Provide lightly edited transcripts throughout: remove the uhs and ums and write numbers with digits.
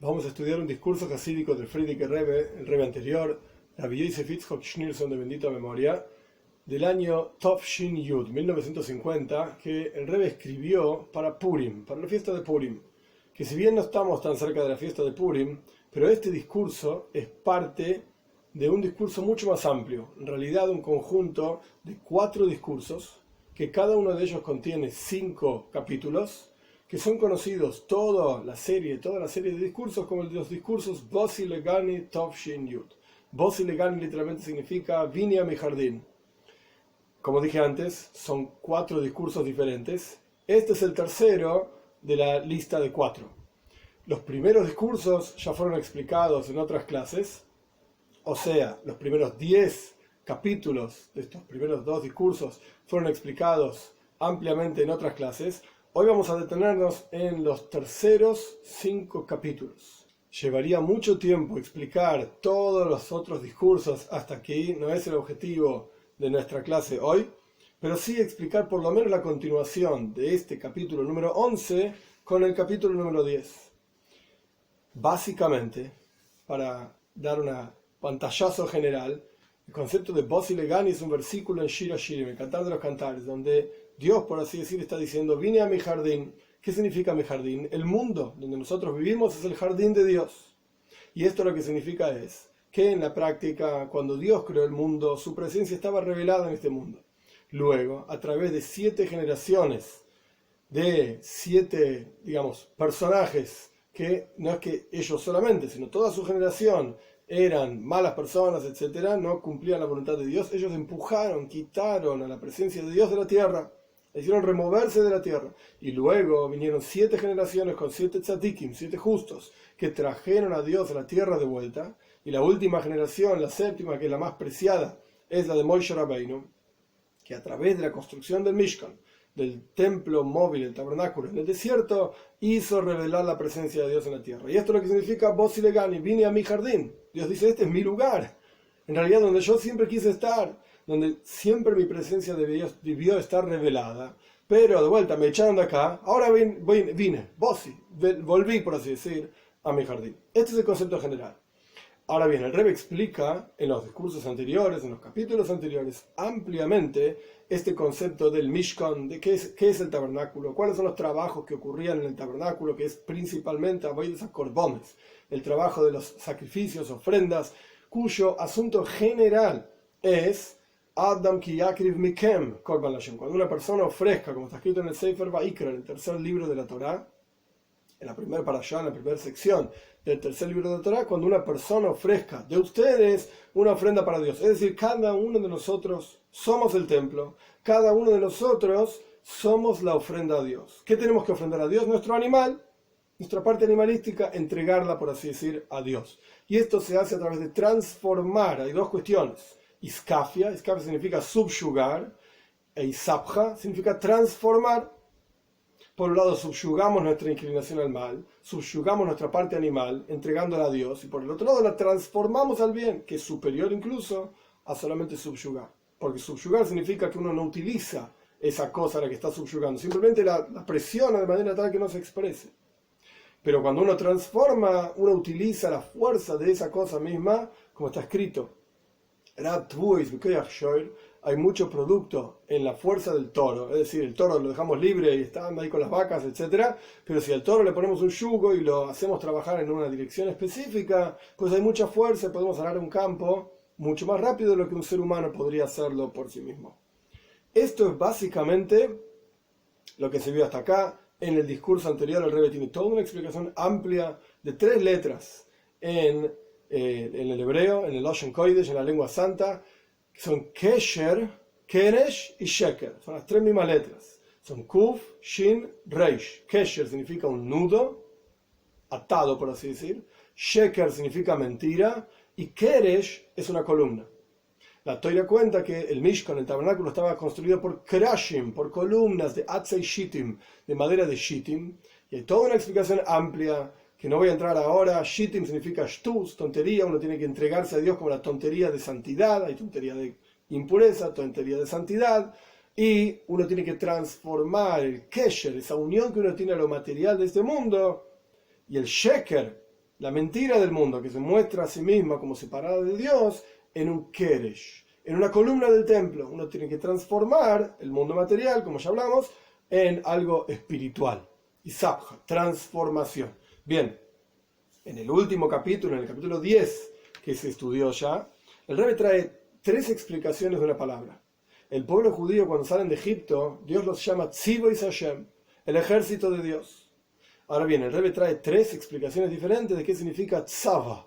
Vamos a estudiar un discurso jasídico del Frierdiker Rebbe, el Rebbe anterior, Rabbi Yosef Yitzchok Schneerson de bendita memoria, del año Tov Shin Yud, 1950, que el Rebbe escribió para Purim, para la fiesta de Purim. Que si bien no estamos tan cerca de la fiesta de Purim, pero este discurso es parte de un discurso mucho más amplio, en realidad un conjunto de 4 discursos, que cada uno de ellos contiene 5 capítulos, que son conocidos toda la serie de discursos como los discursos Bosi Legani Tov Shin Yud. Bosi Legani literalmente significa vine a mi jardín. Como dije antes, son 4 discursos diferentes. Este es el tercero de la lista de 4. Los primeros discursos ya fueron explicados en otras clases, o sea, los primeros 10 capítulos de estos primeros 2 discursos fueron explicados ampliamente en otras clases. Hoy vamos a detenernos en los terceros 5 capítulos. Llevaría mucho tiempo explicar todos los otros discursos hasta aquí, no es el objetivo de nuestra clase hoy, pero sí explicar por lo menos la continuación de este capítulo número 11 con el capítulo número 10. Básicamente, para dar un pantallazo general, el concepto de Bosi Legani es un versículo en Shir HaShirim, el Cantar de los Cantares, donde Dios, por así decir, está diciendo, vine a mi jardín. ¿Qué significa mi jardín? El mundo donde nosotros vivimos es el jardín de Dios. Y esto lo que significa es que en la práctica, cuando Dios creó el mundo, su presencia estaba revelada en este mundo. Luego, a través de 7 generaciones, de 7, personajes, que no es que ellos solamente, sino toda su generación eran malas personas, etcétera, no cumplían la voluntad de Dios, ellos empujaron, quitaron a la presencia de Dios de la tierra, le hicieron removerse de la tierra, y luego vinieron 7 generaciones con 7 tzadikim, 7 justos, que trajeron a Dios a la tierra de vuelta, y la última generación, la séptima, que es la más preciada, es la de Moshe Rabbeinu, que a través de la construcción del Mishkan, del templo móvil, el tabernáculo en el desierto, hizo revelar la presencia de Dios en la tierra. Y esto es lo que significa Bosi Legani, vine a mi jardín. Dios dice, este es mi lugar, en realidad donde yo siempre quise estar, donde siempre mi presencia debió estar revelada, pero de vuelta me echaron de acá, ahora vine, Bosi, volví, por así decir, a mi jardín. Este es el concepto general. Ahora bien, el Rebbe explica en los discursos anteriores, en los capítulos anteriores, ampliamente este concepto del Mishkan, de qué es el tabernáculo, cuáles son los trabajos que ocurrían en el tabernáculo, que es principalmente Avodas HaKorbanos, el trabajo de los sacrificios, ofrendas, cuyo asunto general es Adam ki yakriv mikem korban Hashem. Cuando una persona ofrezca, como está escrito en el Sefer Vayikra, en el tercer libro de la Torá, en la primera parashá, en la primera sección del tercer libro de la Torá, cuando una persona ofrezca de ustedes una ofrenda para Dios, es decir, cada uno de nosotros somos el templo, cada uno de nosotros somos la ofrenda a Dios. ¿Qué tenemos que ofrendar a Dios? Nuestro animal, nuestra parte animalística, entregarla, por así decir, a Dios. Y esto se hace a través de transformar. Hay 2 cuestiones. Iskafia significa subyugar, e isabja significa transformar. Por un lado, subyugamos nuestra inclinación al mal, subyugamos nuestra parte animal, entregándola a Dios, y por el otro lado la transformamos al bien, que es superior incluso a solamente subyugar. Porque subyugar significa que uno no utiliza esa cosa a la que está subyugando, simplemente la presiona de manera tal que no se exprese. Pero cuando uno transforma, uno utiliza la fuerza de esa cosa misma, como está escrito. Hay mucho producto en la fuerza del toro, es decir, el toro lo dejamos libre y está ahí con las vacas, etc. Pero si al toro le ponemos un yugo y lo hacemos trabajar en una dirección específica, pues hay mucha fuerza y podemos arar un campo mucho más rápido de lo que un ser humano podría hacerlo por sí mismo. Esto es básicamente lo que se vio hasta acá. En el discurso anterior el Rebbe tiene toda una explicación amplia de 3 letras en el hebreo, en el Lashon Kodesh, en la lengua santa, que son Kesher, Keresh y Sheker. Son las 3 mismas letras. Son Kuf, Shin, Reish. Kesher significa un nudo, atado por así decir. Sheker significa mentira. Y Keresh es una columna. La Torah cuenta que el Mishkan, el tabernáculo, estaba construido por Kerashim, por columnas de Atzei Shittim, de madera de Shittim. Y hay toda una explicación amplia que no voy a entrar ahora. Shittim significa shtus, tontería. Uno tiene que entregarse a Dios como la tontería de santidad. Hay tontería de impureza, tontería de santidad. Y uno tiene que transformar el kesher, esa unión que uno tiene a lo material de este mundo. Y el sheker, la mentira del mundo que se muestra a sí misma como separada de Dios, en un keresh, en una columna del templo. Uno tiene que transformar el mundo material, como ya hablamos, en algo espiritual. Y sabja, transformación. Bien, en el último capítulo, en el capítulo 10, que se estudió ya, el Rebbe trae 3 explicaciones de una palabra. El pueblo judío, cuando salen de Egipto, Dios los llama Tzivois Hashem, el ejército de Dios. Ahora bien, el Rebbe trae 3 explicaciones diferentes de qué significa tzava.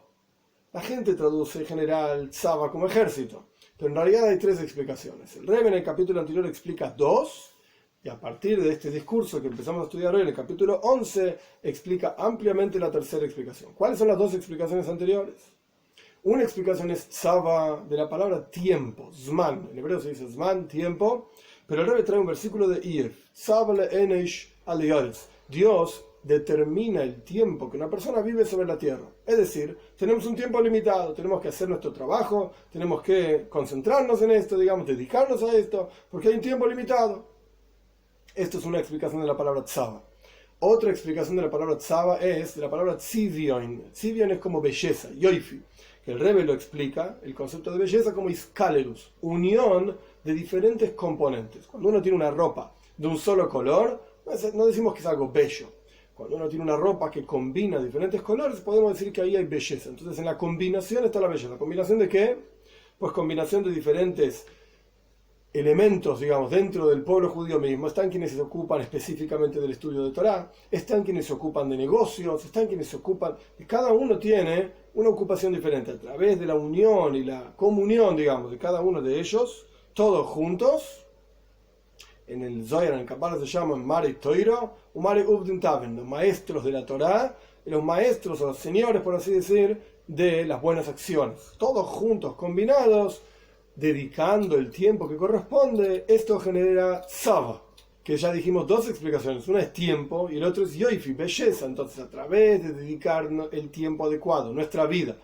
La gente traduce en general tzava como ejército, pero en realidad hay 3 explicaciones. El Rebbe en el capítulo anterior explica 2, y a partir de este discurso que empezamos a estudiar hoy en el capítulo 11, explica ampliamente la tercera explicación. ¿Cuáles son las 2 explicaciones anteriores? Una explicación es tzava, de la palabra tiempo, zman. En hebreo se dice zman, tiempo, pero el Rebbe trae un versículo de Iyov, tzava le'enesh al yoretz. Dios determina el tiempo que una persona vive sobre la tierra. Es decir, tenemos un tiempo limitado, tenemos que hacer nuestro trabajo, tenemos que concentrarnos en esto, digamos, dedicarnos a esto, porque hay un tiempo limitado. Esto es una explicación de la palabra tzava. Otra explicación de la palabra tzava es de la palabra tzivion. Tzivion es como belleza, yoifi, que el Rebbe lo explica, el concepto de belleza, como iskalerus, unión de diferentes componentes. Cuando uno tiene una ropa de un solo color, no decimos que es algo bello. Cuando uno tiene una ropa que combina diferentes colores, podemos decir que ahí hay belleza. Entonces, en la combinación está la belleza. ¿La combinación de qué? Pues combinación de diferentes elementos, digamos, dentro del pueblo judío mismo. Están quienes se ocupan específicamente del estudio de Torá, están quienes se ocupan de negocios, están quienes se ocupan... Y cada uno tiene una ocupación diferente. A través de la unión y la comunión, digamos, de cada uno de ellos, todos juntos... En el Zohar, en el Kabbalah se llaman Mare Toiro o Mare Ubdin Taven, los maestros de la Torá, y los maestros o los señores, por así decir, de las buenas acciones. Todos juntos, combinados, dedicando el tiempo que corresponde, esto genera tzava, que ya dijimos 2 explicaciones. Una es tiempo y el otro es yoifi, belleza. Entonces, a través de dedicar el tiempo adecuado, nuestra vida,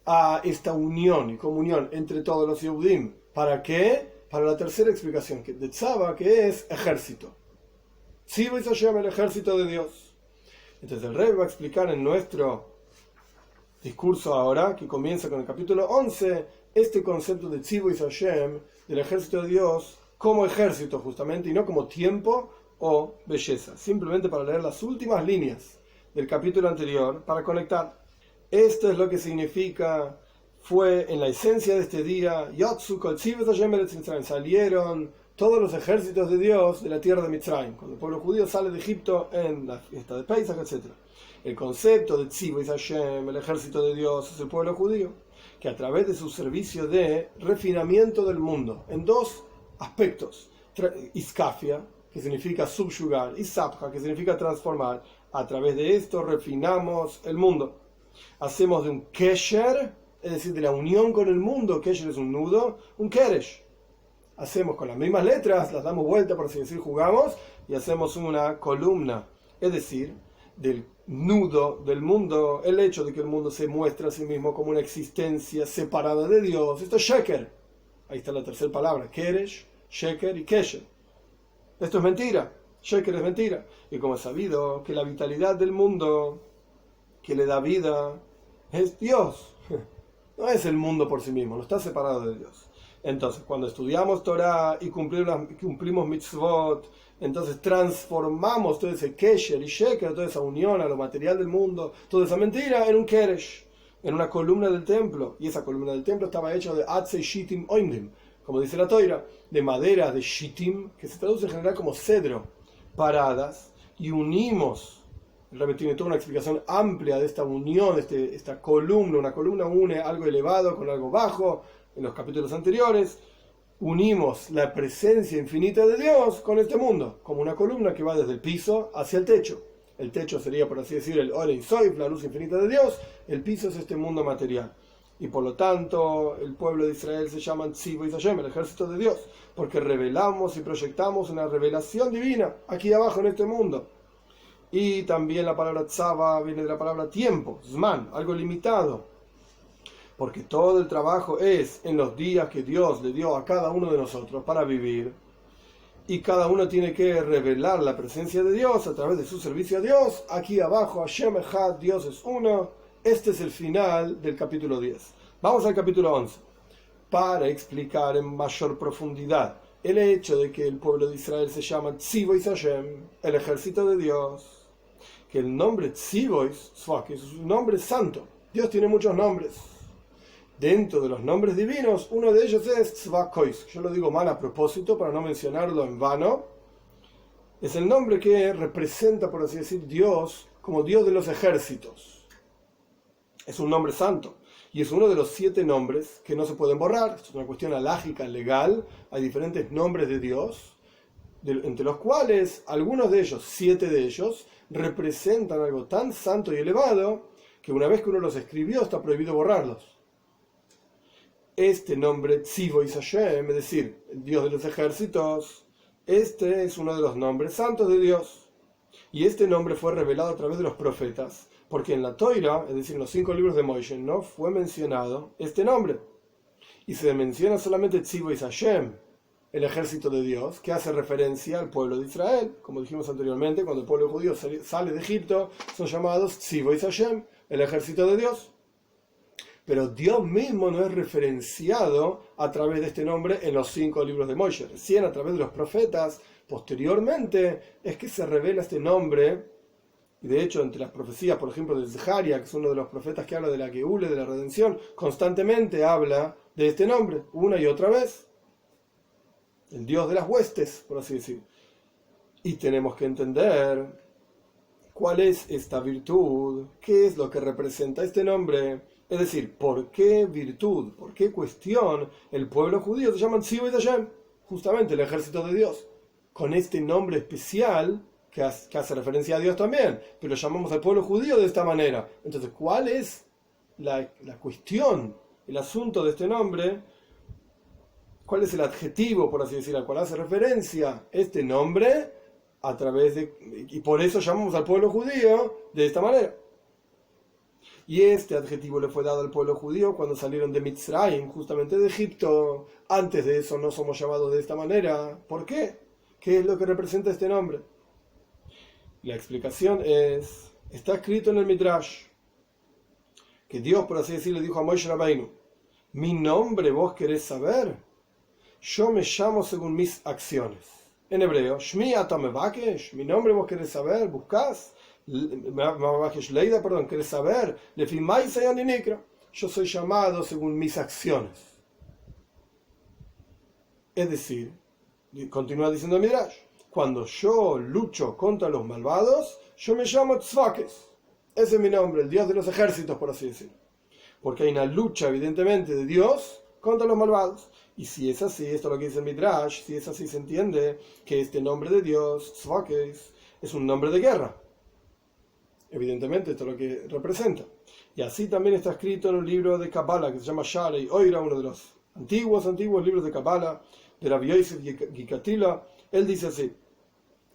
a esta unión y comunión entre todos los Yehudim, ¿para qué? Para la tercera explicación de tzava, que es ejército. Tzivois Hashem, el ejército de Dios. Entonces el Rebbe va a explicar en nuestro discurso ahora, que comienza con el capítulo 11, este concepto de Tzivois Hashem, del ejército de Dios, como ejército justamente, y no como tiempo o belleza. Simplemente para leer las últimas líneas del capítulo anterior, para conectar. Esto es lo que significa... Fue en la esencia de este día, salieron todos los ejércitos de Dios de la tierra de Mitzrayim, cuando el pueblo judío sale de Egipto en la fiesta de Pesach, etc. El concepto de Tzivois Hashem, el ejército de Dios, es el pueblo judío, que a través de su servicio de refinamiento del mundo, en 2 aspectos, iskafia, que significa subyugar, y sabja, que significa transformar, a través de esto refinamos el mundo. Hacemos de un kesher, es decir, de la unión con el mundo, kesher es un nudo, un keresh. Hacemos con las mismas letras, las damos vuelta, por así decir, jugamos, y hacemos una columna, es decir, del nudo del mundo, el hecho de que el mundo se muestra a sí mismo como una existencia separada de Dios. Esto es sheker. Ahí está la tercera palabra, keresh, sheker y kesher. Esto es mentira, sheker es mentira. Y como es sabido que la vitalidad del mundo que le da vida es Dios. No es el mundo por sí mismo, no está separado de Dios. Entonces, cuando estudiamos Torah y cumplimos mitzvot, entonces transformamos todo ese kesher y sheker, toda esa unión a lo material del mundo, toda esa mentira, en un keresh, en una columna del templo. Y esa columna del templo estaba hecha de atzei shitim oimdim, como dice la Toira, de madera de shitim, que se traduce en general como cedro, paradas, y unimos. El Rebbe tiene toda una explicación amplia de esta unión, esta columna. Una columna une algo elevado con algo bajo. En los capítulos anteriores unimos la presencia infinita de Dios con este mundo, como una columna que va desde el piso hacia el techo. El techo sería, por así decir, el Oren Soif, la luz infinita de Dios. El piso es este mundo material. Y por lo tanto, el pueblo de Israel se llama Tzivois Hashem, el ejército de Dios, porque revelamos y proyectamos una revelación divina aquí abajo en este mundo. Y también la palabra tzava viene de la palabra tiempo, zman, algo limitado. Porque todo el trabajo es en los días que Dios le dio a cada uno de nosotros para vivir. Y cada uno tiene que revelar la presencia de Dios a través de su servicio a Dios. Aquí abajo, Hashem Echad, Dios es uno. Este es el final del capítulo 10. Vamos al capítulo 11, para explicar en mayor profundidad el hecho de que el pueblo de Israel se llama Tzivois Hashem, el ejército de Dios, que el nombre Tzivois es un nombre santo. Dios tiene muchos nombres. Dentro de los nombres divinos, uno de ellos es Tzvakois. Yo lo digo mal a propósito para no mencionarlo en vano. Es el nombre que representa, por así decir, Dios como Dios de los ejércitos. Es un nombre santo. Y es uno de los 7 nombres que no se pueden borrar. Es una cuestión alágica, legal. Hay diferentes nombres de Dios, entre los cuales algunos de ellos, 7 de ellos, representan algo tan santo y elevado que una vez que uno los escribió está prohibido borrarlos. Este nombre, Tzivois Hashem, es decir, el Dios de los ejércitos, este es uno de los nombres santos de Dios. Y este nombre fue revelado a través de los profetas, porque en la Toira, es decir, en los 5 libros de Moisés, no fue mencionado este nombre. Y se menciona solamente Tzivois Hashem, el ejército de Dios, que hace referencia al pueblo de Israel. Como dijimos anteriormente, cuando el pueblo judío sale de Egipto, son llamados Tzivois Hashem, el ejército de Dios. Pero Dios mismo no es referenciado a través de este nombre en los 5 libros de Moisés. Recién a través de los profetas, posteriormente, es que se revela este nombre. Y de hecho, entre las profecías, por ejemplo, de Zeharia, que es uno de los profetas que habla de la Geule, de la redención, constantemente habla de este nombre, una y otra vez. El Dios de las huestes, por así decir. Y tenemos que entender cuál es esta virtud, qué es lo que representa este nombre. Es decir, ¿por qué virtud, por qué cuestión el pueblo judío se llama Tzivois Hashem? Justamente el ejército de Dios. Con este nombre especial que hace referencia a Dios también, pero llamamos al pueblo judío de esta manera. Entonces, ¿cuál es la cuestión, el asunto de este nombre? ¿Cuál es el adjetivo, por así decir, al cual hace referencia este nombre a través de... Y por eso llamamos al pueblo judío de esta manera. Y este adjetivo le fue dado al pueblo judío cuando salieron de Mitzrayim, justamente de Egipto. Antes de eso no somos llamados de esta manera. ¿Por qué? ¿Qué es lo que representa este nombre? La explicación es, está escrito en el Midrash, que Dios, por así decirlo, dijo a Moshe Rabbeinu: mi nombre vos querés saber, yo me llamo según mis acciones. En hebreo, Shmi ata mevakesh, mi nombre vos querés saber, buscás, Leida, perdón, querés saber, yo soy llamado según mis acciones. Es decir, continúa diciendo el Midrash, cuando yo lucho contra los malvados, yo me llamo Tzvakes. Ese es mi nombre, el Dios de los ejércitos, por así decirlo. Porque hay una lucha, evidentemente, de Dios contra los malvados. Y si es así, esto es lo que dice el Midrash, si es así, se entiende que este nombre de Dios, Tzvakes, es un nombre de guerra. Evidentemente, esto es lo que representa. Y así también está escrito en un libro de Kabbalah que se llama Shalei Oira, uno de los antiguos libros de Kabbalah, de Rabbi Yosef Gikatila. Él dice así,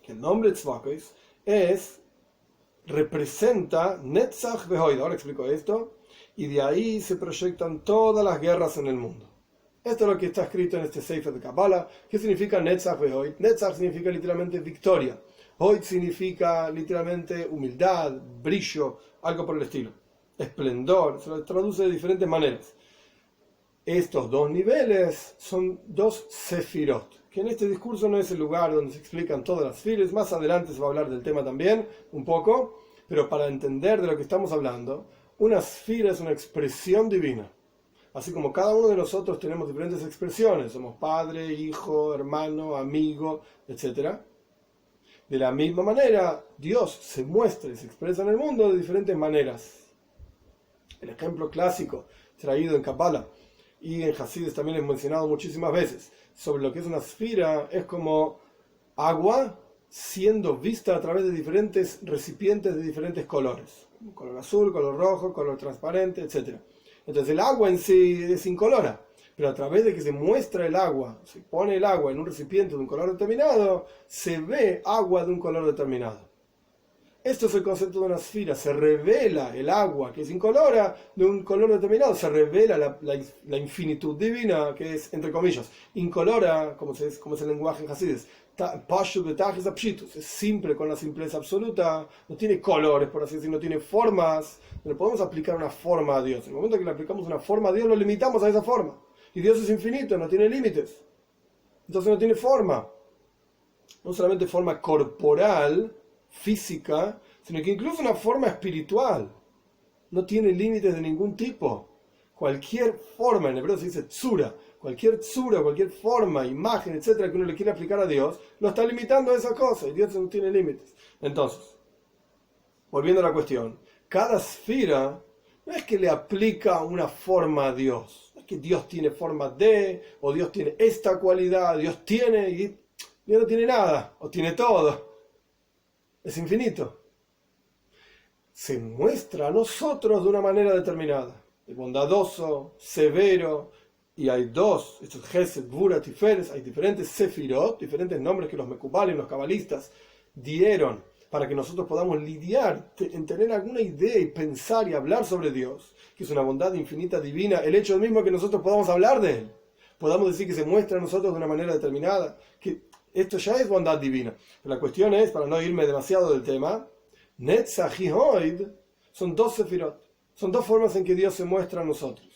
que el nombre Tzvakes representa Netzach Vehoid. Ahora explico esto. Y de ahí se proyectan todas las guerras en el mundo. Esto es lo que está escrito en este Sefer de Kabbalah. ¿Qué significa Netzach Vehoid? Netzach significa literalmente victoria. Hoy significa literalmente humildad, brillo, algo por el estilo. Esplendor, se lo traduce de diferentes maneras. Estos 2 niveles son 2 sefirot, que en este discurso no es el lugar donde se explican todas las filas. Más adelante se va a hablar del tema también, un poco, pero para entender de lo que estamos hablando, una sefira es una expresión divina. Así como cada uno de nosotros tenemos diferentes expresiones, somos padre, hijo, hermano, amigo, etc. De la misma manera, Dios se muestra y se expresa en el mundo de diferentes maneras. El ejemplo clásico traído en Kabbalah y en Hasidus también es mencionado muchísimas veces sobre lo que es una esfera, es como agua siendo vista a través de diferentes recipientes de diferentes colores. Color azul, color rojo, color transparente, etc. Entonces el agua en sí es incolora, pero a través de que se muestra el agua, se pone el agua en un recipiente de un color determinado, se ve agua de un color determinado. Esto es el concepto de una esfera. Se revela el agua, que es incolora, de un color determinado. Se revela la infinitud divina, que es, entre comillas, incolora, como es el lenguaje en Hasides. Es simple, con la simpleza absoluta. No tiene colores, por así decirlo, no tiene formas. No le podemos aplicar una forma a Dios. En el momento que le aplicamos una forma a Dios, lo limitamos a esa forma. Y Dios es infinito, no tiene límites. Entonces no tiene forma. No solamente forma corporal, física, sino que incluso una forma espiritual. No tiene límites de ningún tipo. Cualquier forma, en hebreo se dice tsura, cualquier forma, imagen, etcétera, que uno le quiera aplicar a Dios, lo está limitando a esa cosa, y Dios no tiene límites. Entonces, volviendo a la cuestión, cada esfera no es que le aplica una forma a Dios, no es que Dios tiene forma de, o Dios tiene esta cualidad, Dios tiene y Dios no tiene nada, o tiene todo. Es infinito. Se muestra a nosotros de una manera determinada. Es bondadoso, severo, y hay dos, estos Gesed, Gvura, Tiferes, hay diferentes Sefirot, diferentes nombres que los Mekubalim, los cabalistas, dieron para que nosotros podamos lidiar, en tener alguna idea y pensar y hablar sobre Dios, que es una bondad infinita, divina, el hecho mismo que nosotros podamos hablar de Él, podamos decir que se muestra a nosotros de una manera determinada, que esto ya es bondad divina. Pero la cuestión es, para no irme demasiado del tema, Netzach y Hoid son dos sefirot, son dos formas en que Dios se muestra a nosotros.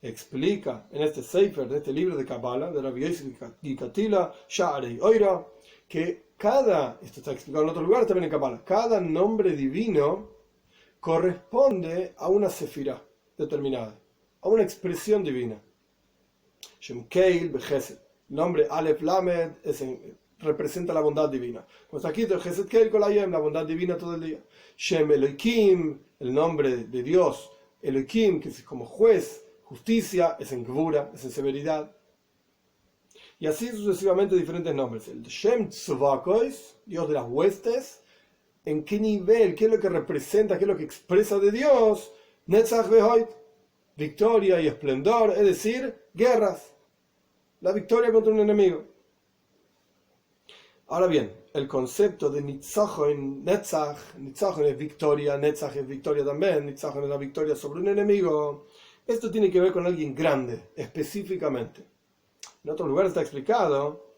Explica en este Sefer, de este libro de Kabbalah, de Rabbi Yosef Gikatila, Sha'arei Oira, que esto está explicado en otro lugar también en Kabbalah, cada nombre divino corresponde a una sefirá determinada, a una expresión divina. Shem Keil Bechesed, el nombre Aleph Lamed representa la bondad divina. Como está aquí, Chesed Keil Kol Hayom, la bondad divina todo el día. Shem Elohim, el nombre de Dios, Elohim, que es como juez, justicia, es en Gvura, es en severidad. Y así sucesivamente diferentes nombres. El Shem Tzuvakois, Dios de las huestes, ¿en qué nivel? ¿Qué es lo que representa? ¿Qué es lo que expresa de Dios? Netzach Vehoid, victoria y esplendor, es decir, guerras. La victoria contra un enemigo. Ahora bien, el concepto de Nitzachon, Nitzachon es victoria, Netzach es victoria también, Nitzachon es la victoria sobre un enemigo. Esto tiene que ver con alguien grande, específicamente. En otro lugar está explicado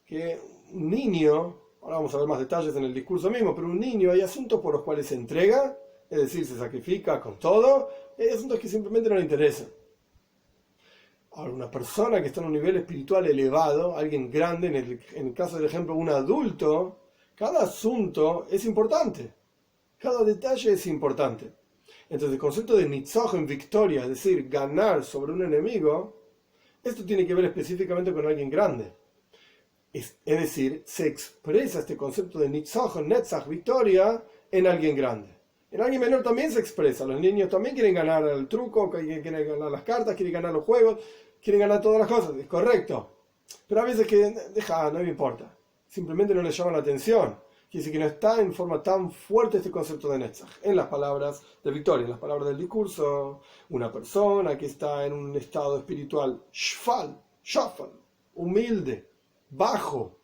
que un niño, ahora vamos a ver más detalles en el discurso mismo, pero un niño, hay asuntos por los cuales se entrega, es decir, se sacrifica con todo, hay asuntos que simplemente no le interesan. Ahora, una persona que está en un nivel espiritual elevado, alguien grande, en el caso del ejemplo un adulto, cada asunto es importante, cada detalle es importante. Entonces el concepto de nitzach en victoria, es decir, ganar sobre un enemigo, esto tiene que ver específicamente con alguien grande. Es decir, se expresa este concepto de nitzach, netzach, victoria, en alguien grande. En alguien menor también se expresa. Los niños también quieren ganar el truco, quieren ganar las cartas, quieren ganar los juegos, quieren ganar todas las cosas. Es correcto. Pero a veces que, no me importa. Simplemente no les llama la atención. Quiere decir que no está en forma tan fuerte este concepto de Netzach. En las palabras de victoria, en las palabras del discurso, una persona que está en un estado espiritual shafal, humilde, bajo.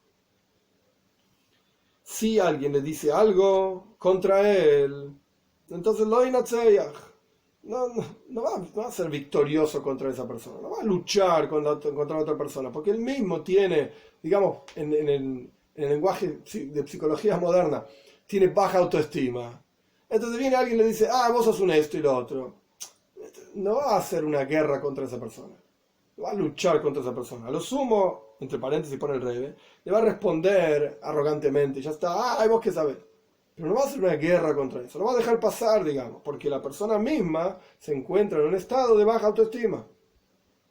Si alguien le dice algo contra él, entonces lo no va a ser victorioso contra esa persona, no va a luchar contra otra persona, porque él mismo tiene, digamos, en el lenguaje de psicología moderna, tiene baja autoestima. Entonces viene alguien y le dice, vos sos un esto y lo otro. No va a hacer una guerra contra esa persona, no va a luchar contra esa persona. A lo sumo, entre paréntesis pone el rebe, le va a responder arrogantemente, ya está, vos qué sabés. Pero no va a hacer una guerra contra eso, lo va a dejar pasar, digamos, porque la persona misma se encuentra en un estado de baja autoestima.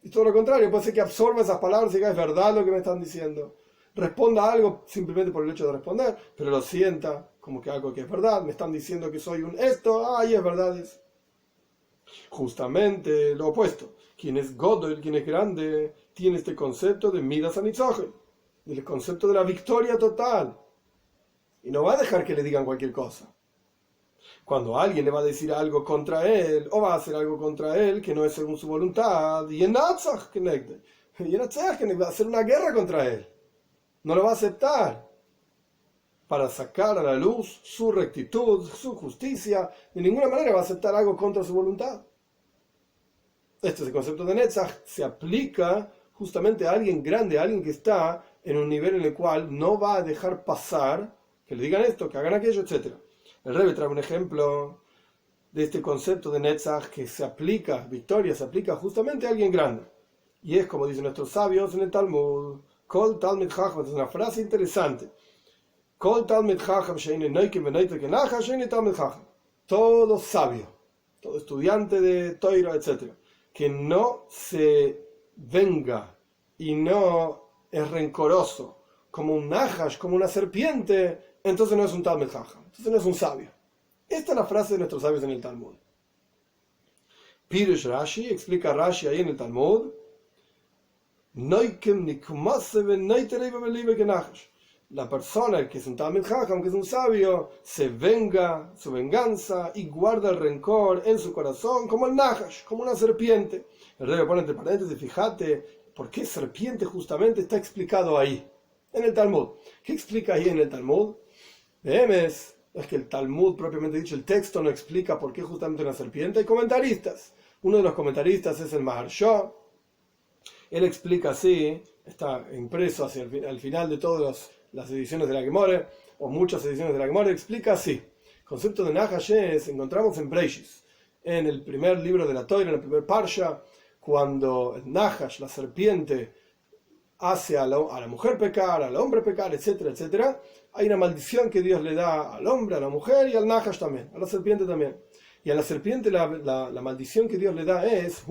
Y todo lo contrario, puede ser que absorba esas palabras y diga, es verdad lo que me están diciendo. Responda algo simplemente por el hecho de responder, pero lo sienta como que algo que es verdad, me están diciendo que soy un esto, es verdad eso. Justamente lo opuesto, quien es Godel, quien es grande, tiene este concepto de Midas Anitzachel, el concepto de la victoria total. Y no va a dejar que le digan cualquier cosa. Cuando alguien le va a decir algo contra él, o va a hacer algo contra él que no es según su voluntad, y va a hacer una guerra contra él. No lo va a aceptar. para sacar a la luz su rectitud, su justicia. De ninguna manera va a aceptar algo contra su voluntad. Este es el concepto de Netzach. Se aplica justamente a alguien grande, a alguien que está en un nivel en el cual no va a dejar pasar que le digan esto, que hagan aquello, etc. El Rebbe trae un ejemplo de este concepto de Netzach que se aplica, victoria, se aplica justamente a alguien grande. Y es como dicen nuestros sabios en el Talmud, Kol Talmid Chacham, es una frase interesante. Kol Talmid Chacham sheine noikim venoite kenacha sheine Talmid Chacham. Todo sabio, todo estudiante de Toira, etc., que no se venga y no es rencoroso como un najash, como una serpiente, entonces no es un Talmid Chacham, entonces no es un sabio. Esta es la frase de nuestros sabios en el Talmud. Pirush Rashi, explica Rashi ahí en el Talmud, la persona, el que es un Talmid Chacham, que es un sabio, se venga su venganza y guarda el rencor en su corazón como el najash, como una serpiente. El Rebbe pone entre paréntesis, fíjate, ¿por qué serpiente justamente está explicado ahí, en el Talmud? ¿Qué explica ahí en el Talmud? Es que el Talmud, propiamente dicho, el texto no explica por qué justamente una serpiente. Hay comentaristas. Uno de los comentaristas es el Maharsha. Él explica así, está impreso hacia al final de todas las ediciones de la Gemara, o muchas ediciones de la Gemara, explica así. El concepto de Nahash encontramos en Breishis, en el primer libro de la Torah, en el primer Parsha, cuando el Nahash, la serpiente, hace a la mujer pecar, al hombre pecar, etcétera, etcétera. Hay una maldición que Dios le da al hombre, a la mujer y al Nahash también, a la serpiente también. Y a la serpiente la maldición que Dios le da es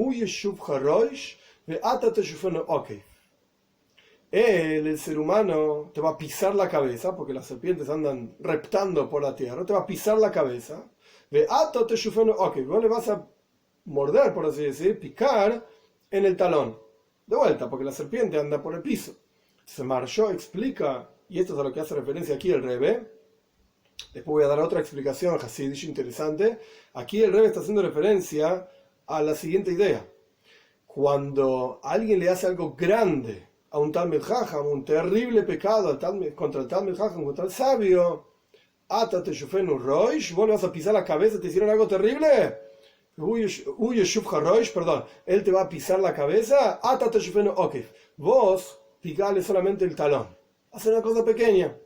él, el ser humano, te va a pisar la cabeza, porque las serpientes andan reptando por la tierra, te va a pisar la cabeza, vos le vas a morder, por así decir, picar en el talón. De vuelta, porque la serpiente anda por el piso. Entonces Maharsha explica, y esto es a lo que hace referencia aquí el Rebbe. Después voy a dar otra explicación hasidish interesante. Aquí el Rebbe está haciendo referencia a la siguiente idea. Cuando alguien le hace algo grande a un Talmid Chacham, un terrible pecado contra el Talmid Chacham, contra el sabio, Atate Shufenu Roish, vos le vas a pisar la cabeza, te hicieron algo terrible. Perdón, él te va a pisar la cabeza, vos picale solamente el talón, hace una cosa pequeña.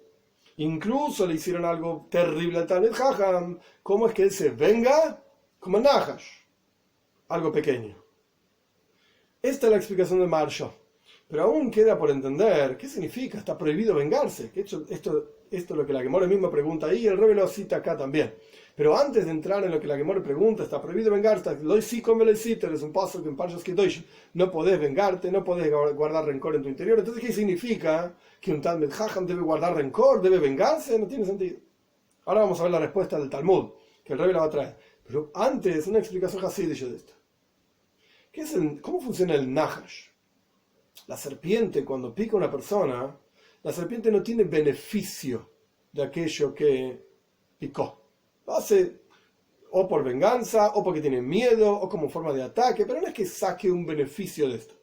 Incluso le hicieron algo terrible al Talmid Chacham. ¿Cómo es que él se venga? Como el Nahash, algo pequeño. Esta es la explicación de Maharsha. Pero aún queda por entender qué significa, está prohibido vengarse. Esto es lo que la Gemara misma pregunta ahí, y el Rebbe lo cita acá también. Pero antes de entrar en lo que la Gemara pregunta, está prohibido vengarse, es un paso que en Parshas Kedosh no podés vengarte, no podés guardar rencor en tu interior. Entonces, ¿qué significa que un Talmid Chacham debe guardar rencor, debe vengarse? No tiene sentido. Ahora vamos a ver la respuesta del Talmud, que el Rebbe la va a traer. Pero antes, una explicación hasidish de esto. ¿Cómo funciona el Nahash? La serpiente, cuando pica a una persona, la serpiente no tiene beneficio de aquello que picó. Lo hace o por venganza, o porque tiene miedo, o como forma de ataque, pero no es que saque un beneficio de esto.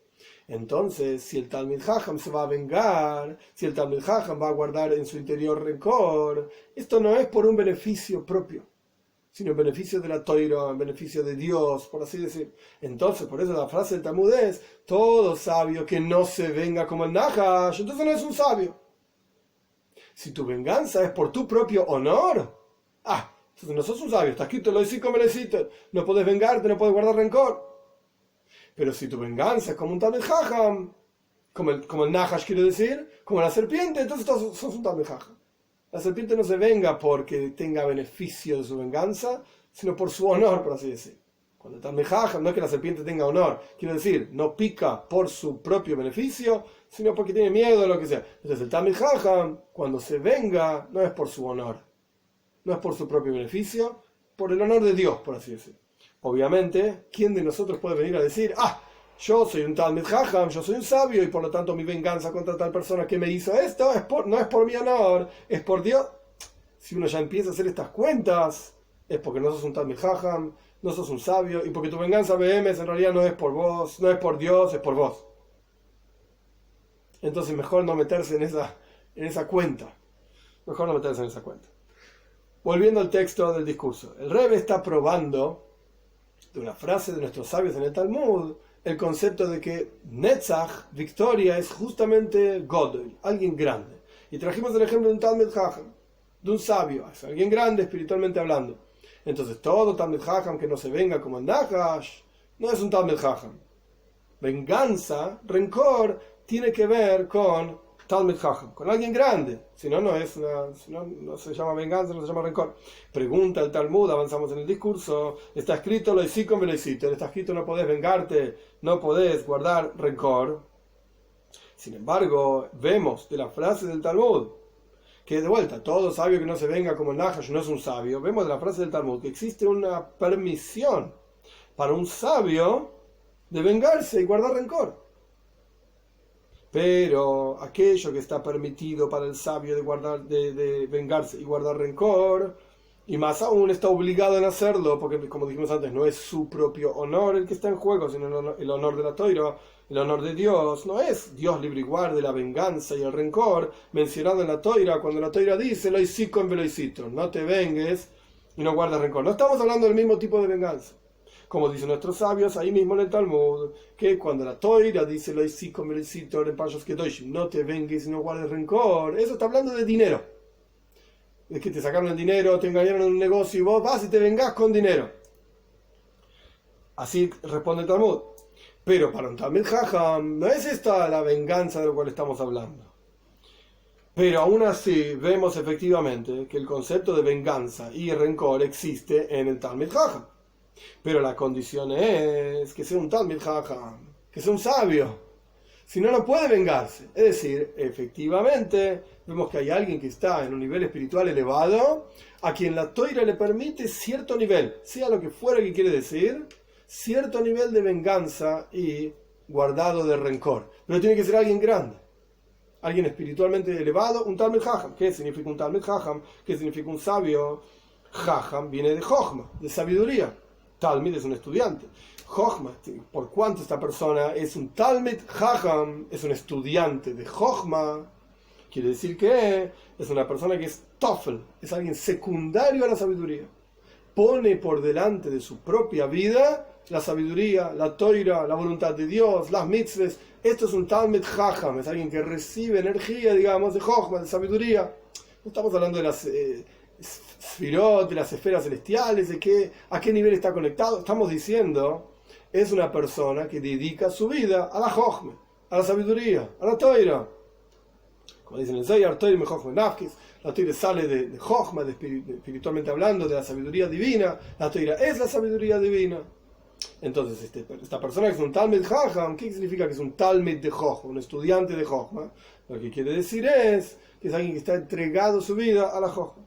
Entonces, si el Talmid Chacham se va a vengar, si el Talmid Chacham va a guardar en su interior rencor, esto no es por un beneficio propio, sino en beneficio de la Toira, en beneficio de Dios, por así decir. Entonces, por eso la frase del Talmud es, todo sabio que no se venga como el Nahash, entonces no es un sabio. Si tu venganza es por tu propio honor, entonces no sos un sabio, está escrito, lo decís como lo hiciste, no podés vengarte, no podés guardar rencor. Pero si tu venganza es como un Talmid Chacham, como el Nahash quiero decir, como la serpiente, entonces sos un Talmid Chacham. La serpiente no se venga porque tenga beneficio de su venganza, sino por su honor, por así decir. Cuando el Talmid Chacham no es que la serpiente tenga honor, quiero decir, no pica por su propio beneficio, sino porque tiene miedo o lo que sea. Entonces el Talmid Chacham, cuando se venga, no es por su honor, no es por su propio beneficio, por el honor de Dios, por así decir. Obviamente, ¿quién de nosotros puede venir a decir, yo soy un Talmid Chacham, yo soy un sabio, y por lo tanto mi venganza contra tal persona que me hizo esto no es por mi honor, es por Dios? Si uno ya empieza a hacer estas cuentas, es porque no sos un Talmid Chacham, no sos un sabio, y porque tu venganza BMS en realidad no es por vos, no es por Dios, es por vos. Entonces mejor no meterse en esa cuenta. Mejor no meterse en esa cuenta. Volviendo al texto del discurso. El Rebbe está probando de una frase de nuestros sabios en el Talmud el concepto de que Netzach, victoria, es justamente Godel, alguien grande. Y trajimos el ejemplo de un Talmid Chacham, de un sabio, es alguien grande espiritualmente hablando. Entonces todo Talmid Chacham que no se venga como el Nahash no es un Talmid Chacham. Venganza, rencor, tiene que ver con Talmid Chacham, con alguien grande. Si no, no se llama venganza, no se llama rencor. Pregunta el Talmud, avanzamos en el discurso. Está escrito lo hiciste con veloicito. Está escrito no podés vengarte, no podés guardar rencor. Sin embargo, vemos de la frase del Talmud que de vuelta, todo sabio que no se venga como el Nahash no es un sabio. Vemos de la frase del Talmud que existe una permisión para un sabio de vengarse y guardar rencor. Pero aquello que está permitido para el sabio de vengarse y guardar rencor, y más aún está obligado en hacerlo, porque como dijimos antes, no es su propio honor el que está en juego, sino el honor de la Toira, el honor de Dios. No es Dios libre y guarde la venganza y el rencor mencionado en la Toira, cuando la Toira dice lo hiciste en veloicito, no te vengues y no guardes rencor. No estamos hablando del mismo tipo de venganza. Como dicen nuestros sabios ahí mismo en el Talmud, que cuando la Toira dice lo hiciste con veloicito, no te vengues y no guardes rencor, eso está hablando de dinero. Es que te sacaron el dinero, te engañaron en un negocio y vos vas y te vengás con dinero. Así responde el Talmud. Pero para un Talmid Chacham no es esta la venganza de lo cual estamos hablando. Pero aún así vemos efectivamente que el concepto de venganza y rencor existe en el Talmid Chacham. Pero la condición es que sea un Talmid Chacham, que sea un sabio. Si no, no puede vengarse. Es decir, efectivamente, vemos que hay alguien que está en un nivel espiritual elevado, a quien la Toira le permite cierto nivel, sea lo que fuera que quiere decir, cierto nivel de venganza y guardado de rencor. Pero tiene que ser alguien grande, alguien espiritualmente elevado, un Talmid Chacham. ¿Qué significa un Talmid Chacham? ¿Qué significa un sabio? Chacham viene de Jochma, de sabiduría. Talmid es un estudiante. Jochma, por cuanto esta persona es un Talmid Chacham, es un estudiante de Jochma, quiere decir que es una persona que es Tofel, es alguien secundario a la sabiduría. Pone por delante de su propia vida la sabiduría, la toira, la voluntad de Dios, las mitzvahs. Esto es un Talmid Chacham, es alguien que recibe energía, digamos, de Jochma, de sabiduría. No estamos hablando de las Sfirot, de las esferas celestiales, a qué nivel está conectado. Estamos diciendo, es una persona que dedica su vida a la Jochma, a la sabiduría, a la toira. Como dicen en el Zohar, Toira me Jochma Nafkis, la Toira sale de Jochma, espiritualmente hablando, de la sabiduría divina. La Toira es la sabiduría divina. Entonces, esta persona que es un Talmid Chacham, ¿qué significa que es un Talmid de Jochma, un estudiante de Jochma? Lo que quiere decir es que es alguien que está entregado su vida a la Jochma.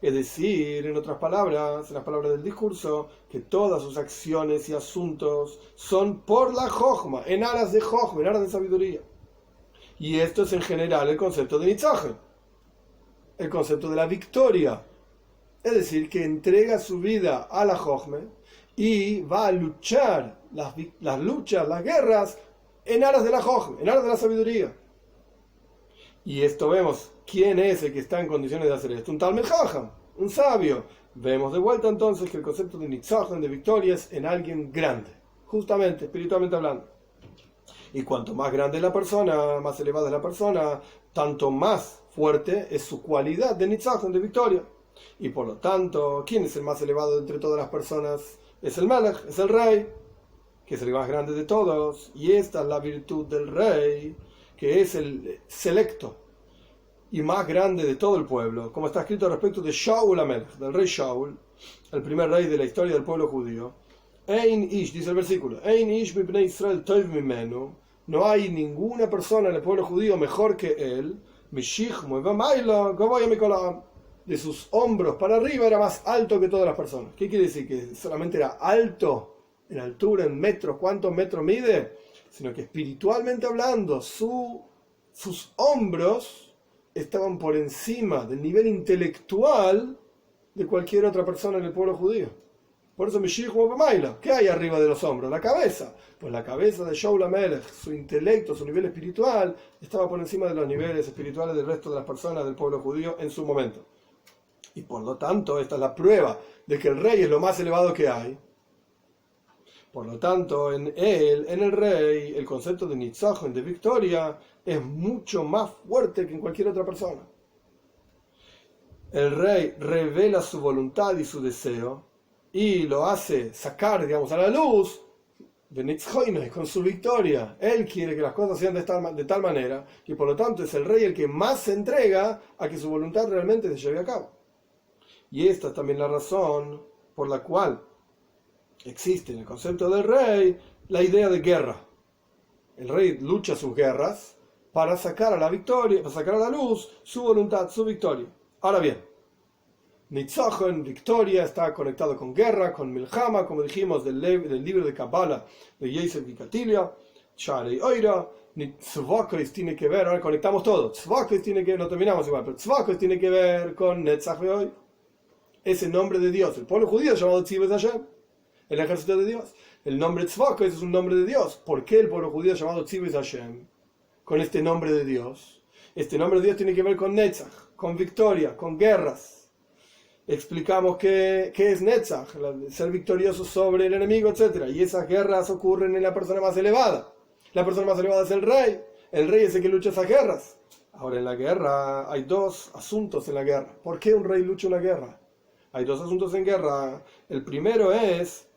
Es decir, en otras palabras, en las palabras del discurso, que todas sus acciones y asuntos son por la Jochma, en aras de Jochma, en aras de sabiduría. Y esto es en general el concepto de Nitzaje, el concepto de la victoria. Es decir, que entrega su vida a la Jochma y va a luchar las luchas, las guerras, en aras de la Jochma, en aras de la sabiduría. Y esto vemos, ¿quién es el que está en condiciones de hacer esto? Un Talmid Chacham, un sabio. Vemos de vuelta entonces que el concepto de Nitzaje, de victoria, es en alguien grande, justamente, espiritualmente hablando. Y cuanto más grande es la persona, más elevada es la persona, tanto más fuerte es su cualidad de Nitzaje, de victoria. Y por lo tanto, ¿quién es el más elevado entre todas las personas? Es el Melech, es el rey, que es el más grande de todos. Y esta es la virtud del rey, que es el selecto y más grande de todo el pueblo, como está escrito respecto de Shaul Amelech, del rey Shaul, el primer rey de la historia del pueblo judío. Ein ish, dice el versículo, Ein ish mi bnei Israel tov mimenu, no hay ninguna persona en el pueblo judío mejor que él, mishichmo v'mayla gavoya mikol ha'am, de sus hombros para arriba era más alto que todas las personas. ¿Qué quiere decir? Que solamente era alto en altura, en metros, ¿cuántos metros mide? Sino que espiritualmente hablando, sus hombros estaban por encima del nivel intelectual de cualquier otra persona en el pueblo judío. Por eso Mashiach Maila, ¿qué hay arriba de los hombros? La cabeza. Pues la cabeza de Shaul HaMelech, su intelecto, su nivel espiritual, estaba por encima de los niveles espirituales del resto de las personas del pueblo judío en su momento. Y por lo tanto, esta es la prueba de que el rey es lo más elevado que hay. Por lo tanto, en el rey, el concepto de nitzachon, de victoria, es mucho más fuerte que en cualquier otra persona. El rey revela su voluntad y su deseo y lo hace sacar, digamos, a la luz con su victoria. Él quiere que las cosas sean de tal manera y por lo tanto es el rey el que más se entrega a que su voluntad realmente se lleve a cabo. Y esta es también la razón por la cual existe en el concepto del rey la idea de guerra. El rey lucha sus guerras para sacar a la victoria, para sacar a la luz su voluntad, su victoria. Ahora bien, Nitzachon, victoria, está conectado con guerra, con milchama, como dijimos del libro de Kabbalah de Yosef Vikatilia, Sharei Oira. Tzvokos tiene que ver, ahora conectamos todo. Tzvokos tiene que ver, no terminamos igual, pero Tzvokos tiene que ver con Netzach Ve'Oir. Ese nombre de Dios, el pueblo judío llamado Tzivos Hashem, el ejército de Dios. El nombre Tzvokos es un nombre de Dios. ¿Por qué el pueblo judío llamado Tzivos Hashem? Con este nombre de Dios. Este nombre de Dios tiene que ver con Netzach, con victoria, con guerras. Explicamos qué es Netzach, ser victorioso sobre el enemigo, etc. Y esas guerras ocurren en la persona más elevada. La persona más elevada es el rey. El rey es el que lucha esas guerras. Ahora, en la guerra hay dos asuntos en la guerra. ¿Por qué un rey lucha una guerra? Hay dos asuntos en guerra. El primero es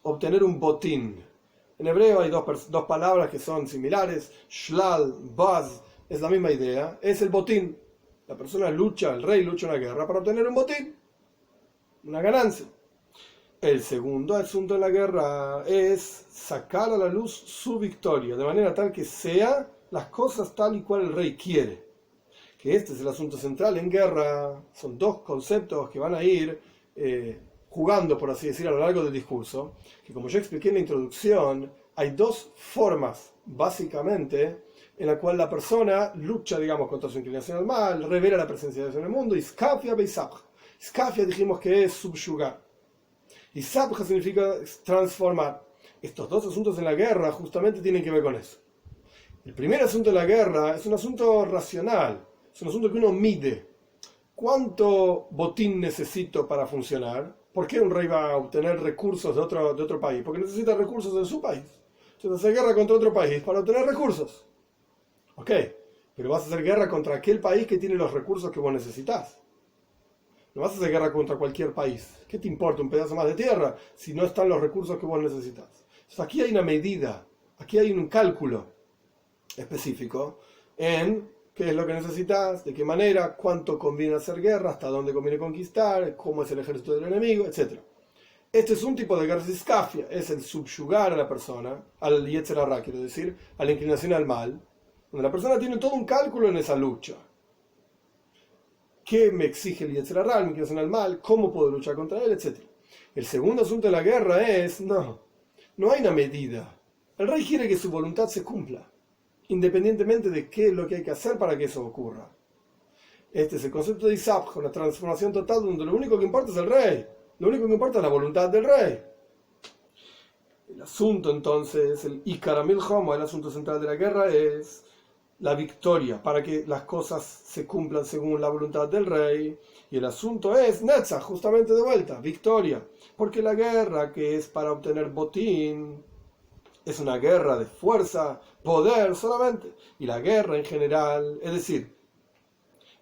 obtener un botín. En hebreo hay dos palabras que son similares. Shlal, baz, es la misma idea. Es el botín. La persona lucha, el rey lucha una guerra para obtener un botín, una ganancia. El segundo asunto en la guerra es sacar a la luz su victoria, de manera tal que sean las cosas tal y cual el rey quiere. Que este es el asunto central en guerra. Son dos conceptos que van a ir jugando, por así decir, a lo largo del discurso. Que como yo expliqué en la introducción, hay dos formas, básicamente, en la cual la persona lucha, digamos, contra su inclinación al mal, revela la presencia de Dios en el mundo, y skafia beisabja. Skafia dijimos que es subyugar. Y sabja significa transformar. Estos dos asuntos en la guerra justamente tienen que ver con eso. El primer asunto de la guerra es un asunto racional, es un asunto que uno mide. ¿Cuánto botín necesito para funcionar? ¿Por qué un rey va a obtener recursos de otro país? Porque necesita recursos de su país. Entonces hace guerra contra otro país para obtener recursos. Ok, pero vas a hacer guerra contra aquel país que tiene los recursos que vos necesitas. No vas a hacer guerra contra cualquier país. ¿Qué te importa un pedazo más de tierra si no están los recursos que vos necesitas? Entonces aquí hay una medida, aquí hay un cálculo específico en qué es lo que necesitas, de qué manera, cuánto conviene hacer guerra, hasta dónde conviene conquistar, cómo es el ejército del enemigo, etc. Este es un tipo de guerra iskafia, es el subyugar a la persona, al yetzer hara, quiero decir, a la inclinación al mal, donde la persona tiene todo un cálculo en esa lucha. ¿Qué me exige el yetzer hara, la inclinación al mal? ¿Cómo puedo luchar contra él? Etc. El segundo asunto de la guerra es, no hay una medida. El rey quiere que su voluntad se cumpla, independientemente de qué es lo que hay que hacer para que eso ocurra. Este es el concepto de Isabj, una transformación total donde lo único que importa es el rey. Lo único que importa es la voluntad del rey. El asunto entonces, el Ikar HaMilchama, el asunto central de la guerra es la victoria, para que las cosas se cumplan según la voluntad del rey. Y el asunto es Netzach, justamente de vuelta, victoria. Porque la guerra que es para obtener botín es una guerra de fuerza, poder solamente. Y la guerra en general, es decir,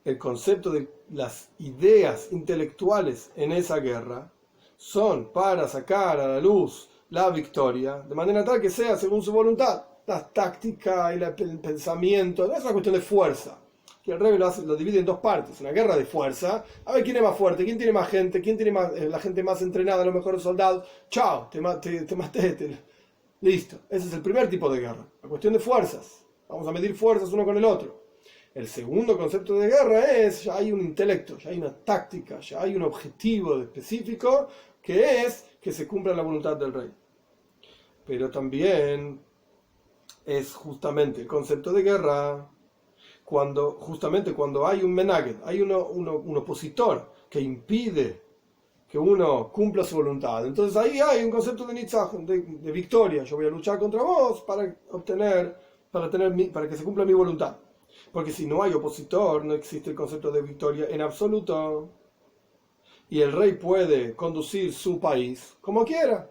el concepto de las ideas intelectuales en esa guerra son para sacar a la luz la victoria, de manera tal que sea según su voluntad. La táctica y el pensamiento, no es una cuestión de fuerza. Que el rey lo divide en dos partes, una guerra de fuerza, a ver quién es más fuerte, quién tiene más gente, quién tiene la gente más entrenada, los mejores soldados. Chao, te maté, listo. Ese es el primer tipo de guerra, la cuestión de fuerzas. Vamos a medir fuerzas uno con el otro. El segundo concepto de guerra es, ya hay un intelecto, ya hay una táctica, ya hay un objetivo específico que es que se cumpla la voluntad del rey. Pero también es justamente el concepto de guerra cuando hay un menaged, hay un opositor que impide que uno cumpla su voluntad. Entonces ahí hay un concepto de nitzaj, de victoria. Yo voy a luchar contra vos para que se cumpla mi voluntad. Porque si no hay opositor, no existe el concepto de victoria en absoluto. Y el rey puede conducir su país como quiera.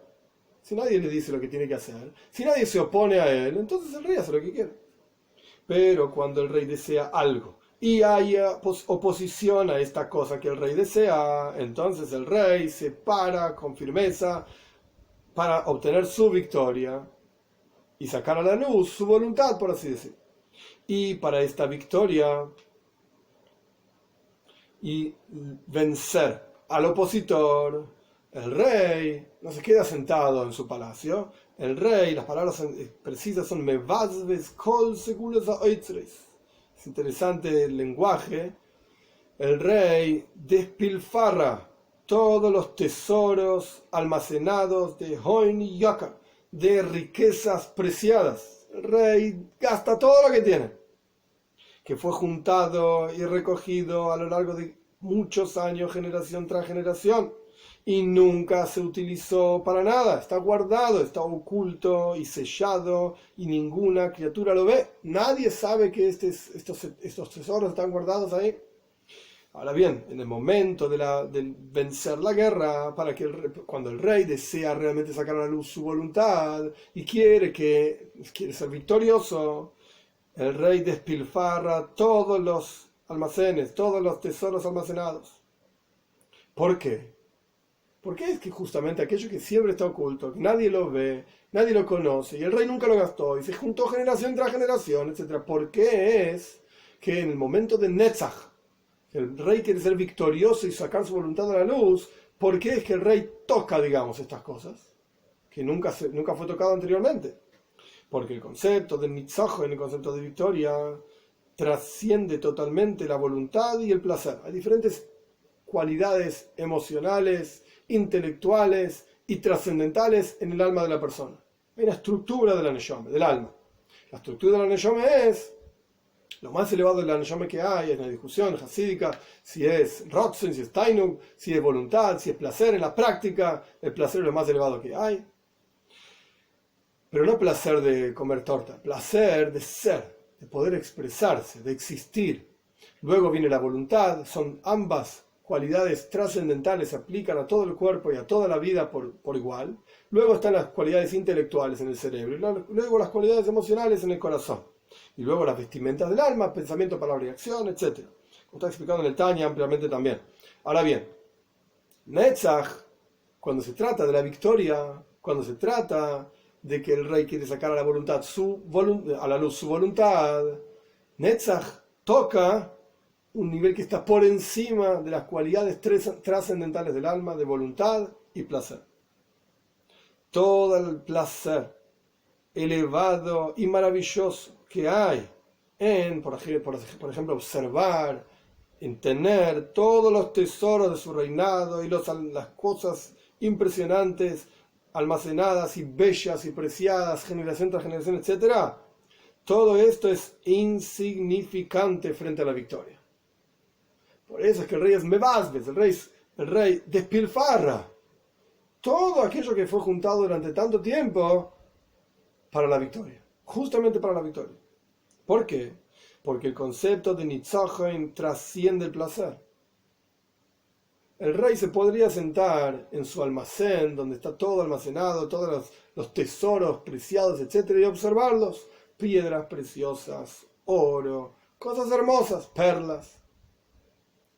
Si nadie le dice lo que tiene que hacer, si nadie se opone a él, entonces el rey hace lo que quiere. Pero cuando el rey desea algo y haya oposición a esta cosa que el rey desea, entonces el rey se para con firmeza para obtener su victoria y sacar a la luz su voluntad, por así decir. Y para esta victoria y vencer al opositor, el rey no se queda sentado en su palacio. El rey, las palabras precisas son mevazves kol segulos aoitzres. Es interesante el lenguaje. El rey despilfarra todos los tesoros almacenados de Hoin y Yaka, de riquezas preciadas. El rey gasta todo lo que tiene, que fue juntado y recogido a lo largo de muchos años, generación tras generación, y nunca se utilizó para nada. Está guardado, está oculto y sellado, y ninguna criatura lo ve. Nadie sabe que estos tesoros están guardados ahí. Ahora bien, en el momento de vencer la guerra, cuando el rey desea realmente sacar a la luz su voluntad y quiere ser victorioso, el rey despilfarra todos los almacenes, todos los tesoros almacenados. ¿Por qué? Porque es que justamente aquello que siempre está oculto, que nadie lo ve, nadie lo conoce, y el rey nunca lo gastó, y se juntó generación tras generación, etc. ¿Por qué es que en el momento de Netzach, el rey quiere ser victorioso y sacar su voluntad a la luz? ¿Por qué es que el rey toca, digamos, estas cosas? Que nunca fue tocado anteriormente. Porque el concepto de nitzach, el concepto de victoria, trasciende totalmente la voluntad y el placer. Hay diferentes cualidades emocionales, intelectuales y trascendentales en el alma de la persona. Hay una estructura de la neshama, del alma. La estructura de la neshama es lo más elevado de la neshama que hay, en la discusión hasídica, si es rotzen, si es tainug, si es voluntad, si es placer en la práctica. El placer es lo más elevado que hay. Pero no placer de comer torta, placer de ser, de poder expresarse, de existir. Luego viene la voluntad, son ambas cualidades trascendentales, se aplican a todo el cuerpo y a toda la vida por igual. Luego están las cualidades intelectuales en el cerebro, y luego las cualidades emocionales en el corazón. Y luego las vestimentas del alma, pensamiento, palabra y acción, etc. Como está explicado en el Tanya ampliamente también. Ahora bien, Netzach, cuando se trata de la victoria, cuando se trata de que el rey quiere sacar a la luz su voluntad, Netzach toca un nivel que está por encima de las cualidades trascendentales del alma, de voluntad y placer. Todo el placer elevado y maravilloso que hay en, por ejemplo, observar, en tener todos los tesoros de su reinado y las cosas impresionantes almacenadas y bellas y preciadas, generación tras generación, etc. Todo esto es insignificante frente a la victoria. Por eso es que el rey es mevazves, el rey despilfarra todo aquello que fue juntado durante tanto tiempo para la victoria, justamente para la victoria. ¿Por qué? Porque el concepto de nitzachen trasciende el placer. El rey se podría sentar en su almacén, donde está todo almacenado, todos los tesoros preciados, etc., y observarlos. Piedras preciosas, oro, cosas hermosas, perlas.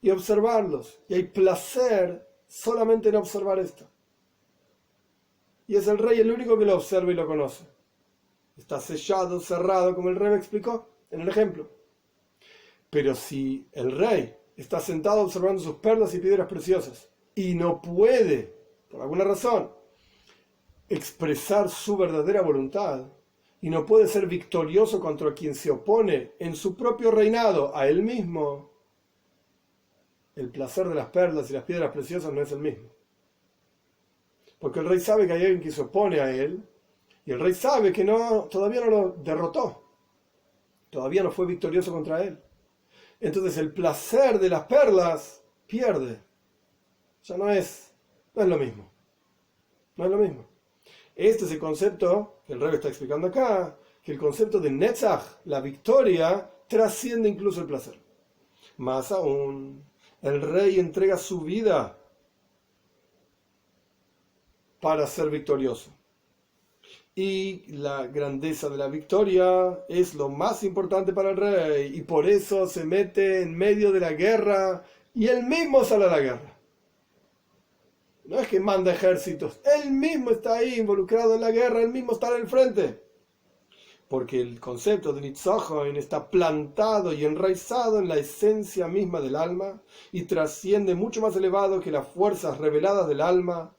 Y observarlos. Y hay placer solamente en observar esto. Y es el rey el único que lo observa y lo conoce. Está sellado, cerrado, como el rey me explicó en el ejemplo. Pero si el rey está sentado observando sus perlas y piedras preciosas y no puede, por alguna razón, expresar su verdadera voluntad y no puede ser victorioso contra quien se opone en su propio reinado a él mismo, el placer de las perlas y las piedras preciosas no es el mismo. Porque el rey sabe que hay alguien que se opone a él y el rey sabe que todavía no lo derrotó, todavía no fue victorioso contra él. Entonces el placer de las perlas pierde. Ya no es No es lo mismo. No es lo mismo. Este es el concepto que el Rebbe está explicando acá, que el concepto de Netzach, la victoria, trasciende incluso el placer. Más aún, el rey entrega su vida para ser victorioso. Y la grandeza de la victoria es lo más importante para el rey, y por eso se mete en medio de la guerra y él mismo sale a la guerra. No es que manda ejércitos, él mismo está ahí involucrado en la guerra, él mismo está en el frente. Porque el concepto de Nitzachon está plantado y enraizado en la esencia misma del alma y trasciende mucho más elevado que las fuerzas reveladas del alma,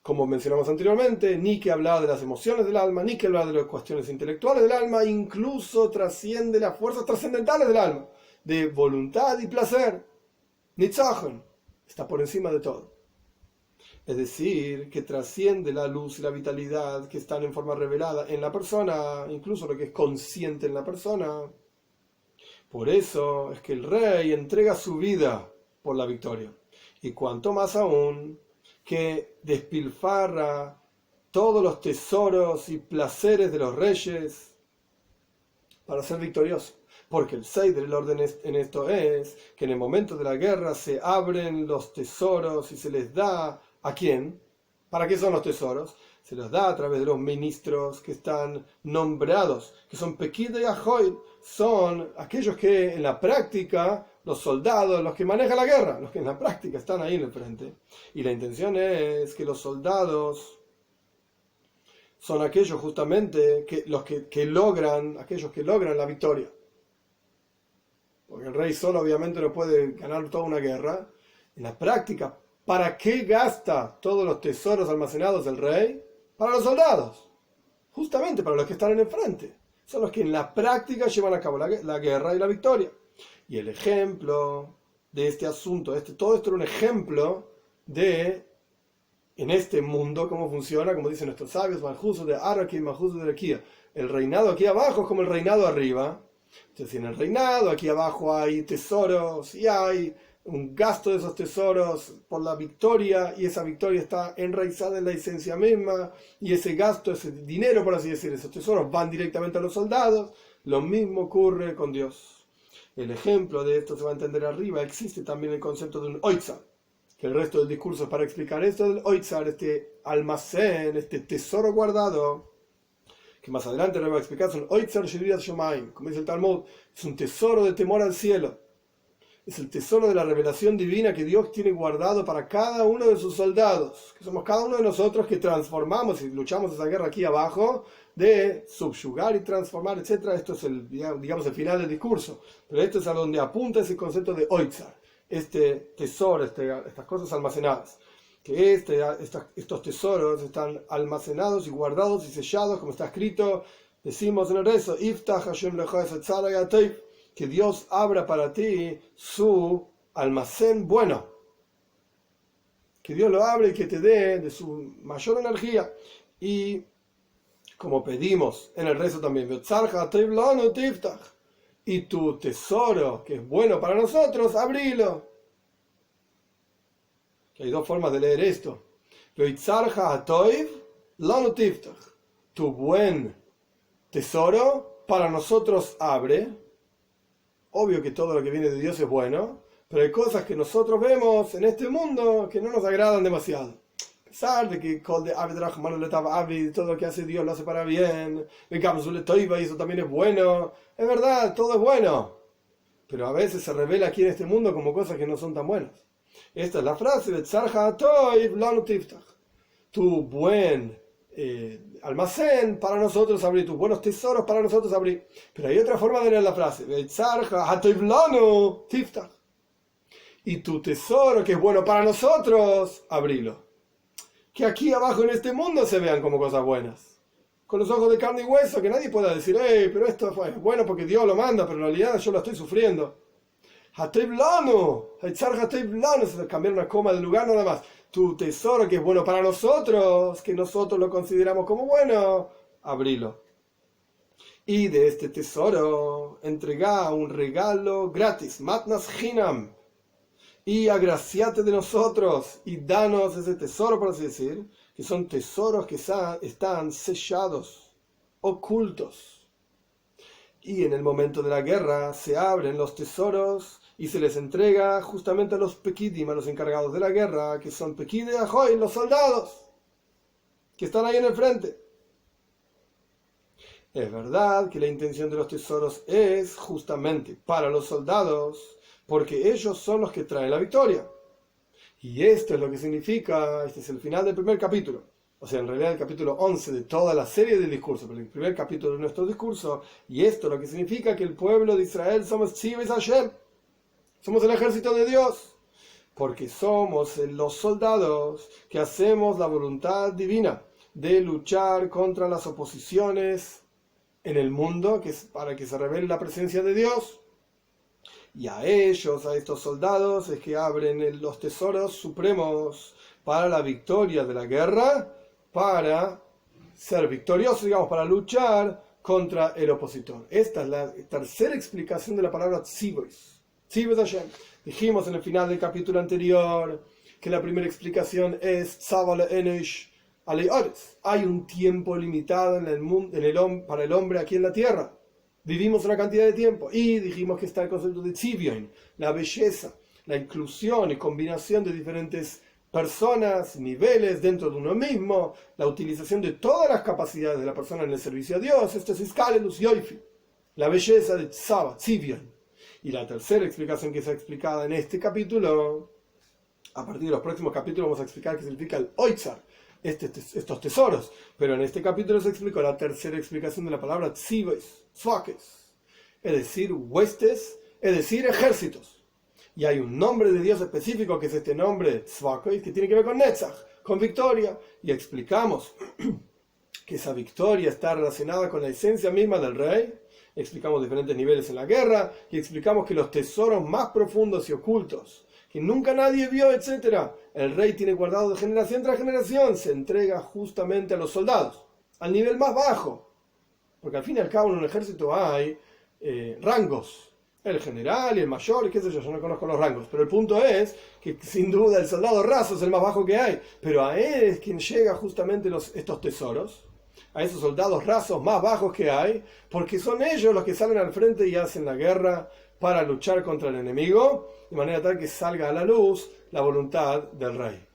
como mencionamos anteriormente, ni que hablar de las emociones del alma, ni que hablar de las cuestiones intelectuales del alma, incluso trasciende las fuerzas trascendentales del alma, de voluntad y placer. Nitzachon está por encima de todo. Es decir, que trasciende la luz y la vitalidad que están en forma revelada en la persona, incluso lo que es consciente en la persona. Por eso es que el rey entrega su vida por la victoria. Y cuanto más aún que despilfarra todos los tesoros y placeres de los reyes para ser victorioso. Porque el Seider, el orden en esto es que en el momento de la guerra se abren los tesoros y se les da ¿a quién? ¿Para qué son los tesoros? Se los da a través de los ministros que están nombrados, que son Pekid y Ahoy, son aquellos que en la práctica, los soldados, los que manejan la guerra, los que en la práctica están ahí en el frente. Y la intención es que los soldados son aquellos justamente aquellos que logran la victoria. Porque el rey solo obviamente no puede ganar toda una guerra. En la práctica, ¿para qué gasta todos los tesoros almacenados el rey? Para los soldados. Justamente para los que están en el frente. Son los que en la práctica llevan a cabo la guerra y la victoria. Y el ejemplo de este asunto, todo esto era un ejemplo de, en este mundo, cómo funciona, como dicen nuestros sabios, Maljuso de Araki y Maljuso de Rekia. El reinado aquí abajo es como el reinado arriba. Entonces, en el reinado, aquí abajo hay tesoros y hay un gasto de esos tesoros por la victoria, y esa victoria está enraizada en la esencia misma, y ese gasto, ese dinero, por así decir, esos tesoros van directamente a los soldados. Lo mismo ocurre con Dios. El ejemplo de esto se va a entender arriba. Existe también el concepto de un oitzar, que el resto del discurso es para explicar esto del oitzar, este almacén, este tesoro guardado, que más adelante le voy a explicar. Es un oitzar shiriat shomayim, como dice el Talmud, es un tesoro de temor al cielo. Es el tesoro de la revelación divina que Dios tiene guardado para cada uno de sus soldados, que somos cada uno de nosotros que transformamos y luchamos esa guerra aquí abajo, de subyugar y transformar, etc. Esto es digamos, el final del discurso, pero esto es a donde apunta ese concepto de oitzar, este tesoro, estas cosas almacenadas, que estos tesoros están almacenados y guardados y sellados, como está escrito, decimos en el rezo, Iftach Hashem lecha es tzara yateif, que Dios abra para ti su almacén bueno, que Dios lo abre y que te dé de su mayor energía. Y como pedimos en el rezo también, y tu tesoro que es bueno para nosotros, abrilo. Que hay dos formas de leer esto. Tu buen tesoro para nosotros abre. Obvio que todo lo que viene de Dios es bueno, pero hay cosas que nosotros vemos en este mundo que no nos agradan demasiado. A pesar de que todo lo que hace Dios lo hace para bien, y eso también es bueno, es verdad, todo es bueno, pero a veces se revela aquí en este mundo como cosas que no son tan buenas. Esta es la frase de tu buen almacén para nosotros abrir, tus buenos tesoros para nosotros abrir. Pero hay otra forma de leer la frase, y tu tesoro que es bueno para nosotros, abrilo. Que aquí abajo en este mundo se vean como cosas buenas, con los ojos de carne y hueso, que nadie pueda decir, pero esto es bueno porque Dios lo manda, pero en realidad yo lo estoy sufriendo. Se cambiar una coma de lugar nada más. Tu tesoro que es bueno para nosotros, que nosotros lo consideramos como bueno, abrilo. Y de este tesoro entrega un regalo gratis, matnas hinam, y agraciate de nosotros y danos ese tesoro, por así decir, que son tesoros que están sellados, ocultos. Y en el momento de la guerra se abren los tesoros y se les entrega justamente a los pekidim, a los encargados de la guerra, que son pekide ajoy, los soldados, que están ahí en el frente. Es verdad que la intención de los tesoros es justamente para los soldados, porque ellos son los que traen la victoria. Y esto es lo que significa, este es el final del primer capítulo, o sea, en realidad el capítulo 11 de toda la serie del discurso, pero el primer capítulo de nuestro discurso, y esto es lo que significa que el pueblo de Israel somos Tzivos Hashem, somos el ejército de Dios, porque somos los soldados que hacemos la voluntad divina de luchar contra las oposiciones en el mundo, que es para que se revele la presencia de Dios. Y a ellos, a estos soldados, es que abren los tesoros supremos para la victoria de la guerra, para ser victoriosos, digamos, para luchar contra el opositor. Esta es la tercera explicación de la palabra tzivos. Tzivos Hashem. Dijimos en el final del capítulo anterior que la primera explicación es tzavala enosh alei oretz. Hay un tiempo limitado en el mundo, para el hombre aquí en la tierra. Vivimos una cantidad de tiempo. Y dijimos que está el concepto de tzivion, la belleza, la inclusión y combinación de diferentes personas, niveles dentro de uno mismo, la utilización de todas las capacidades de la persona en el servicio a Dios. Esto es iskalelus yoifi, la belleza de tzava, tzivion. Y la tercera explicación que está explicada en este capítulo, a partir de los próximos capítulos vamos a explicar qué significa el oitzar, estos tesoros, pero en este capítulo se explicó la tercera explicación de la palabra tzivos, tzvakes, es decir, huestes, es decir, ejércitos. Y hay un nombre de Dios específico que es este nombre tzvakes, que tiene que ver con Netzach, con victoria, y explicamos que esa victoria está relacionada con la esencia misma del rey. Explicamos diferentes niveles en la guerra y explicamos que los tesoros más profundos y ocultos que nunca nadie vio, etcétera, el rey tiene guardado de generación tras generación, se entrega justamente a los soldados, al nivel más bajo, porque al fin y al cabo en un ejército hay rangos, el general y el mayor, qué sé yo no conozco los rangos, pero el punto es que sin duda el soldado raso es el más bajo que hay, pero a él es quien llega justamente estos tesoros, a esos soldados rasos más bajos que hay, porque son ellos los que salen al frente y hacen la guerra para luchar contra el enemigo, de manera tal que salga a la luz la voluntad del rey.